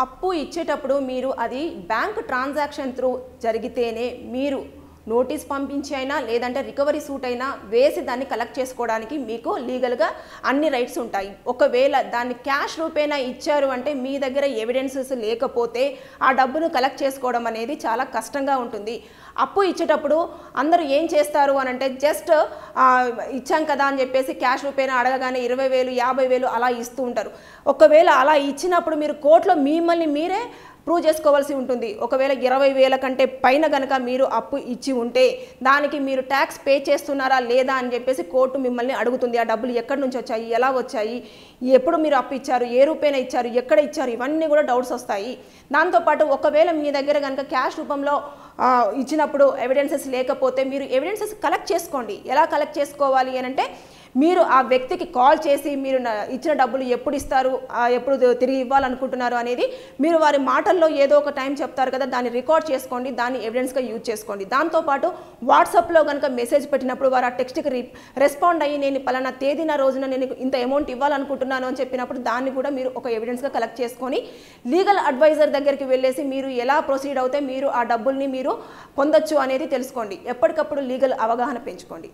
అప్పు ఇచ్చేటప్పుడు మీరు అది బ్యాంక్ ట్రాన్సాక్షన్ త్రూ జరిగితేనే మీరు నోటీస్ పంపించి అయినా లేదంటే రికవరీ సూట్ అయినా వేసి దాన్ని కలెక్ట్ చేసుకోవడానికి మీకు లీగల్గా అన్ని రైట్స్ ఉంటాయి. ఒకవేళ దాన్ని క్యాష్ రూపేణా ఇచ్చారు అంటే మీ దగ్గర ఎవిడెన్సెస్ లేకపోతే ఆ డబ్బును కలెక్ట్ చేసుకోవడం అనేది చాలా కష్టంగా ఉంటుంది. అప్పు ఇచ్చేటప్పుడు అందరూ ఏం చేస్తారు అని అంటే జస్ట్ ఇచ్చాం కదా అని చెప్పేసి క్యాష్ రూపేణా అడగగానే 20,000 50,000 అలా ఇస్తూ ఉంటారు. ఒకవేళ అలా ఇచ్చినప్పుడు మీరు కోర్టులో మిమ్మల్ని మీరే ప్రూవ్ చేసుకోవాల్సి ఉంటుంది. ఒకవేళ 20,000 కంటే పైన కనుక మీరు అప్పు ఇచ్చి ఉంటే దానికి మీరు ట్యాక్స్ పే చేస్తున్నారా లేదా అని చెప్పేసి కోర్టు మిమ్మల్ని అడుగుతుంది. ఆ డబ్బులు ఎక్కడి నుంచి వచ్చాయి, ఎలా వచ్చాయి, ఎప్పుడు మీరు అప్పు ఇచ్చారు, ఏ రూపేణా ఇచ్చారు, ఎక్కడ ఇచ్చారు, ఇవన్నీ కూడా డౌట్స్ వస్తాయి. దాంతోపాటు ఒకవేళ మీ దగ్గర కనుక క్యాష్ రూపంలో ఇచ్చినప్పుడు ఎవిడెన్సెస్ లేకపోతే మీరు ఎవిడెన్సెస్ కలెక్ట్ చేసుకోండి. ఎలా కలెక్ట్ చేసుకోవాలి అని అంటే మీరు ఆ వ్యక్తికి కాల్ చేసి మీరు ఇచ్చిన డబ్బులు ఎప్పుడు ఇస్తారు, ఎప్పుడు తిరిగి ఇవ్వాలనుకుంటున్నారు అనేది మీరు వారి మాటల్లో ఏదో ఒక టైం చెప్తారు కదా, దాన్ని రికార్డ్ చేసుకోండి, దాన్ని ఎవిడెన్స్గా యూజ్ చేసుకోండి. దాంతోపాటు వాట్సాప్లో కనుక మెసేజ్ పెట్టినప్పుడు వారు ఆ టెక్స్ట్కి రెస్పాండ్ అయ్యి నేను పలానా తేదీన రోజున నేను ఇంత అమౌంట్ ఇవ్వాలనుకుంటున్నాను అని చెప్పినప్పుడు దాన్ని కూడా మీరు ఒక ఎవిడెన్స్గా కలెక్ట్ చేసుకొని లీగల్ అడ్వైజర్ దగ్గరికి వెళ్ళేసి మీరు ఎలా ప్రొసీడ్ అవుతే మీరు ఆ డబ్బుల్ని మీరు పొందొచ్చు అనేది తెలుసుకోండి. ఎప్పటికప్పుడు లీగల్ అవగాహన పెంచుకోండి.